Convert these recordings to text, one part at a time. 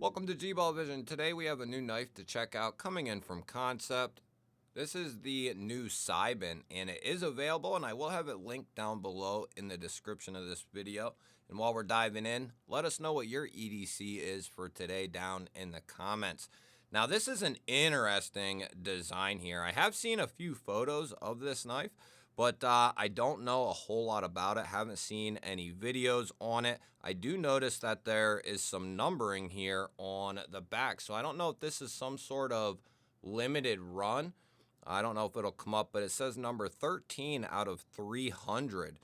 Welcome to G-Ball Vision. Today we have a new knife to check out coming in from Kansept. This is the new Cybin and it is available, and I will have it linked down below in the description of this video. And while we're diving in, let us know what your EDC is for today down in the comments. Now this is an interesting design here. I have seen a few photos of this knife, but I don't know a whole lot about it. Haven't seen any videos on it. I do notice that there is some numbering here on the back, so I don't know if this is some sort of limited run. I don't know if it'll come up, but it says number 13 out of 300.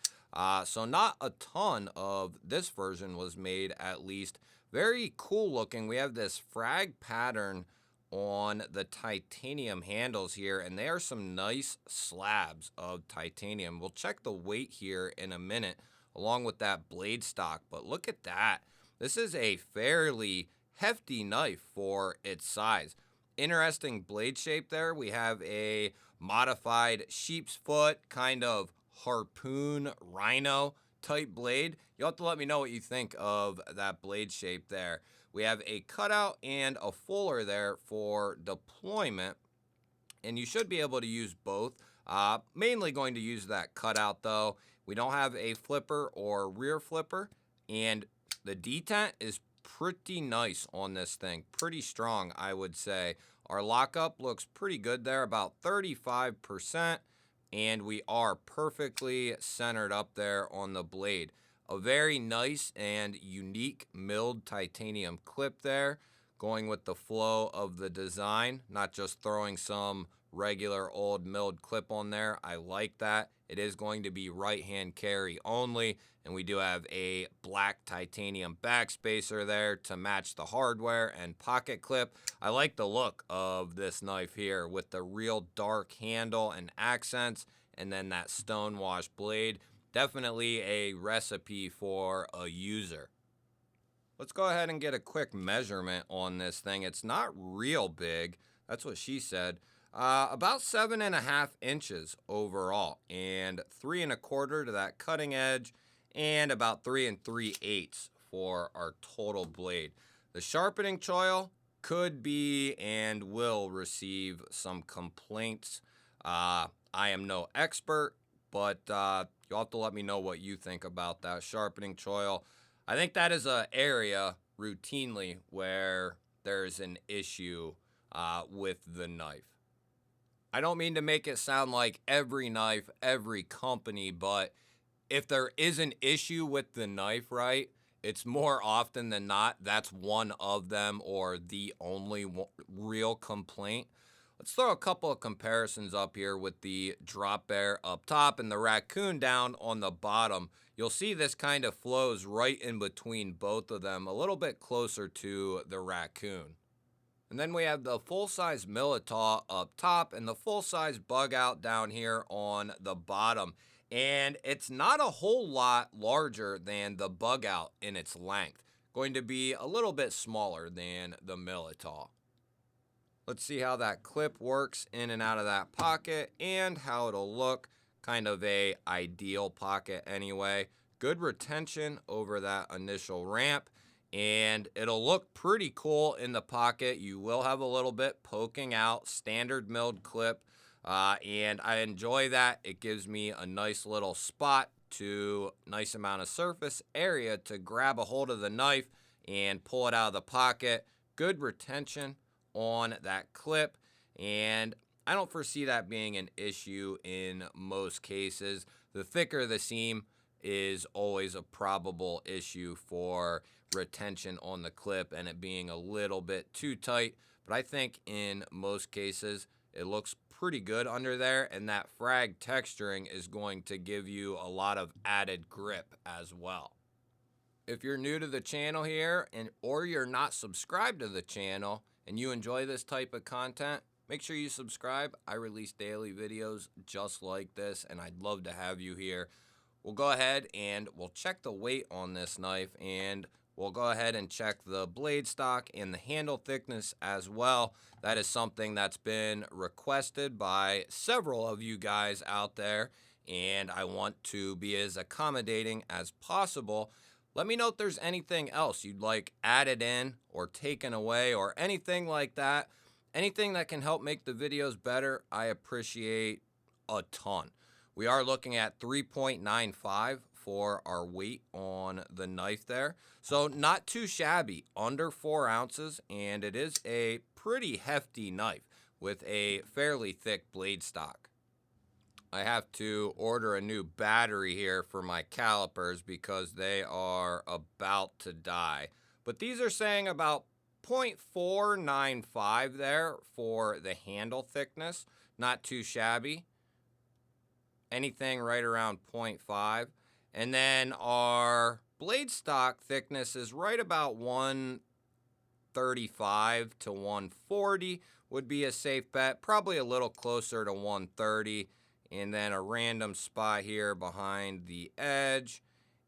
So not a ton of this version was made, at least. Very cool looking. We have this frag pattern on the titanium handles here, and they are some nice slabs of titanium. We'll check the weight here in a minute along with that blade stock, but look at that. This is a fairly hefty knife for its size. Interesting blade shape there. We have a modified sheep's foot, kind of harpoon rhino type blade. You'll have to let me know what you think of that blade shape there. We have a cutout and a fuller there for deployment, and you should be able to use both. Mainly going to use that cutout though. We don't have a flipper or rear flipper, and the detent is pretty nice on this thing. Pretty strong, I would say. Our lockup looks pretty good there, about 35%, and we are perfectly centered up there on the blade. A very nice and unique milled titanium clip there, going with the flow of the design, not just throwing some regular old milled clip on there. I like that. It is going to be right hand carry only, and we do have a black titanium backspacer there to match the hardware and pocket clip. I like the look of this knife here with the real dark handle and accents, and then that stonewash blade. Definitely a recipe for a user. Let's go ahead and get a quick measurement on this thing. It's not real big. That's what she said. About 7.5 inches overall, and 3 1/4 to that cutting edge, and about 3 3/8 for our total blade. The sharpening choil could be and will receive some complaints. I am no expert, but you'll have to let me know what you think about that sharpening choil. I think that is an area routinely where there's an issue with the knife. I don't mean to make it sound like every knife, every company, but if there is an issue with the knife, right, it's more often than not that's one of them or the only real complaint. Let's throw a couple of comparisons up here with the drop bear up top and the raccoon down on the bottom. You'll see this kind of flows right in between both of them, a little bit closer to the raccoon. And then we have the full-size Militaw up top and the full-size bug out down here on the bottom. And it's not a whole lot larger than the bug out in its length. Going to be a little bit smaller than the Militaw. Let's see how that clip works in and out of that pocket and how it'll look. Kind of a ideal pocket anyway. Good retention over that initial ramp, and it'll look pretty cool in the pocket. You will have a little bit poking out, standard milled clip, and I enjoy that. It gives me a nice little spot to nice amount of surface area to grab a hold of the knife and pull it out of the pocket. Good retention on that clip, and I don't foresee that being an issue in most cases. The thicker the seam is always a probable issue for retention on the clip and it being a little bit too tight, but I think in most cases it looks pretty good under there, and that frag texturing is going to give you a lot of added grip as well. If you're new to the channel here or you're not subscribed to the channel and you enjoy this type of content, make sure you subscribe. I release daily videos just like this, and I'd love to have you here. We'll go ahead and we'll check the weight on this knife, and we'll go ahead and check the blade stock and the handle thickness as well. That is something that's been requested by several of you guys out there, and I want to be as accommodating as possible. Let me know if there's anything else you'd like added in or taken away or anything like that. Anything that can help make the videos better, I appreciate a ton. We are looking at 3.95 for our weight on the knife there. So not too shabby, under 4 ounces, and it is a pretty hefty knife with a fairly thick blade stock. I have to order a new battery here for my calipers because they are about to die. But these are saying about 0.495 there for the handle thickness. Not too shabby. Anything right around 0.5. And then our blade stock thickness is right about 135 to 140 would be a safe bet. Probably a little closer to 130. And then a random spot here behind the edge.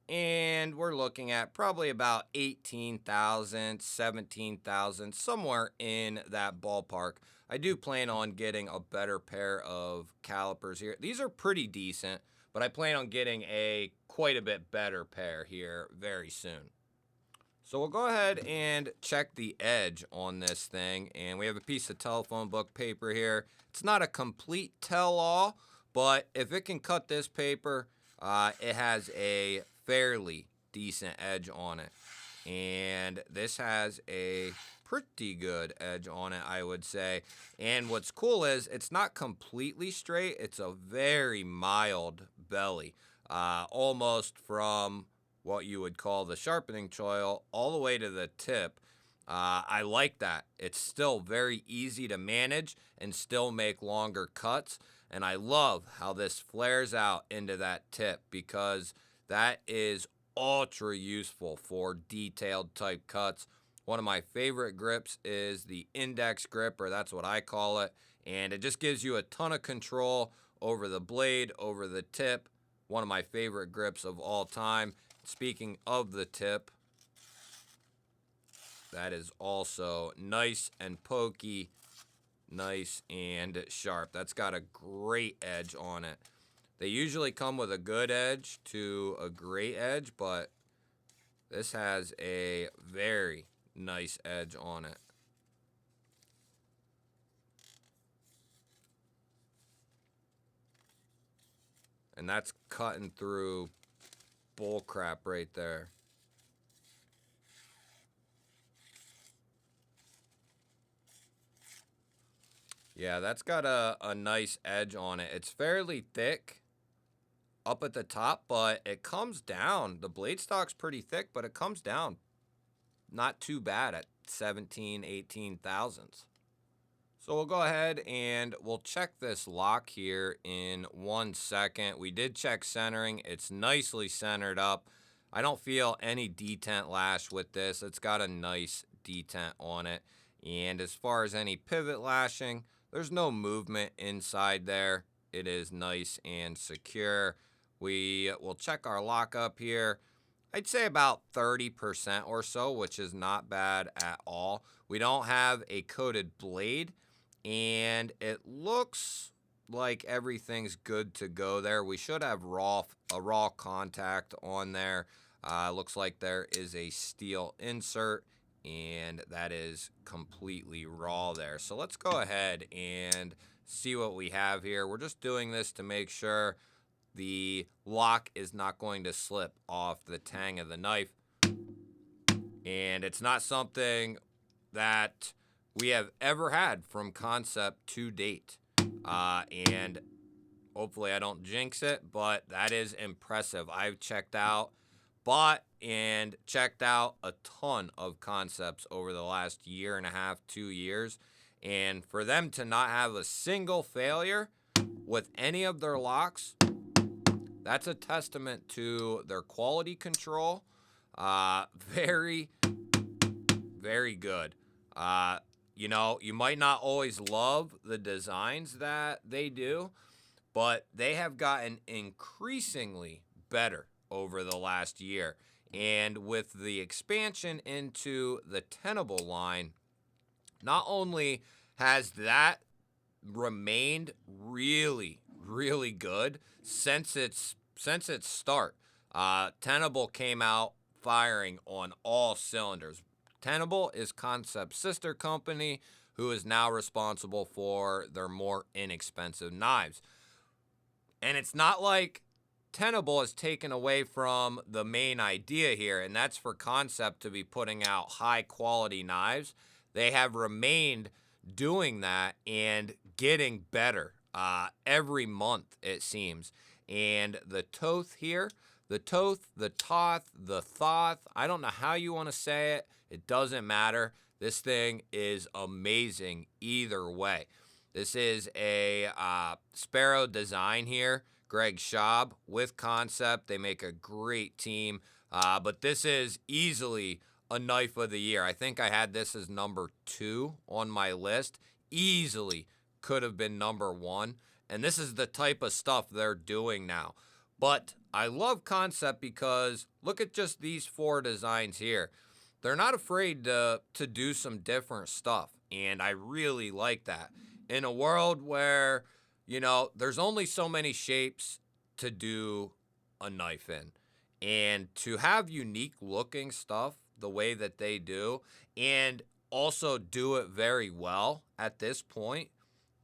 And we're looking at probably about 18,000, 17,000, somewhere in that ballpark. I do plan on getting a better pair of calipers here. These are pretty decent, but I plan on getting a quite a bit better pair here very soon. So we'll go ahead and check the edge on this thing. And we have a piece of telephone book paper here. It's not a complete tell-all, but if it can cut this paper, it has a fairly decent edge on it. And this has a pretty good edge on it, I would say. And what's cool is it's not completely straight. It's a very mild belly, almost from what you would call the sharpening choil all the way to the tip. I like that. It's still very easy to manage and still make longer cuts. And I love how this flares out into that tip because that is ultra useful for detailed type cuts. One of my favorite grips is the index grip, or that's what I call it. And it just gives you a ton of control over the blade, over the tip. One of my favorite grips of all time. Speaking of the tip, that is also nice and pokey, nice and sharp. That's got a great edge on it. They usually come with a good edge to a great edge, but this has a very nice edge on it. And that's cutting through bull crap right there. Yeah, that's got a nice edge on it. It's fairly thick up at the top, but it comes down. The blade stock's pretty thick, but it comes down not too bad at 17, 18 thousandths. So we'll go ahead and we'll check this lock here in 1 second. We did check centering. It's nicely centered up. I don't feel any detent lash with this. It's got a nice detent on it. And as far as any pivot lashing, there's no movement inside there. It is nice and secure. We will check our lockup here. I'd say about 30% or so, which is not bad at all. We don't have a coated blade, and it looks like everything's good to go there. We should have a raw contact on there. Looks like there is a steel insert, and that is completely raw there. So let's go ahead and see what we have here. We're just doing this to make sure the lock is not going to slip off the tang of the knife. And it's not something that we have ever had from Kansept to date. And hopefully I don't jinx it, but that is impressive. I've bought and checked out a ton of Kansepts over the last year and a half, 2 years. And for them to not have a single failure with any of their locks, that's a testament to their quality control. Very, very good. You know, you might not always love the designs that they do, but they have gotten increasingly better over the last year. And with the expansion into the tenable line, not only has that remained really, really good since its start. Tenable came out firing on all cylinders. Tenable is Kansept's sister company, who is now responsible for their more inexpensive knives. And it's not like Tenable is taken away from the main idea here, and that's for Kansept to be putting out high quality knives. They have remained doing that and getting better every month, it seems. And the Toth here, the Toth, the Toth, the Thoth, I don't know how you want to say it. It doesn't matter. This thing is amazing either way. This is a Sparrow design here. Greg Schaub with Kansept. They make a great team. But this is easily a knife of the year. I think I had this as number 2 on my list. Easily could have been number 1. And this is the type of stuff they're doing now. But I love Kansept because look at just these 4 designs here. They're not afraid to do some different stuff. And I really like that. In a world where, you know, there's only so many shapes to do a knife in. And to have unique looking stuff the way that they do, and also do it very well at this point,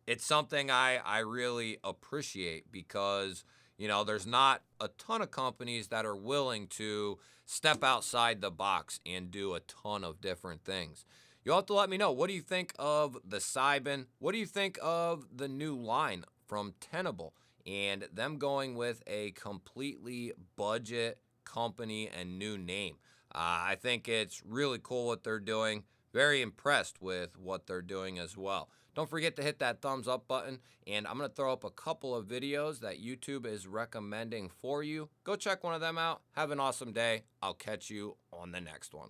it's something I really appreciate because, you know, there's not a ton of companies that are willing to step outside the box and do a ton of different things. You'll have to let me know, what do you think of the Cybin? What do you think of the new line from Tenable and them going with a completely budget company and new name? I think it's really cool what they're doing. Very impressed with what they're doing as well. Don't forget to hit that thumbs up button, and I'm going to throw up a couple of videos that YouTube is recommending for you. Go check one of them out. Have an awesome day. I'll catch you on the next one.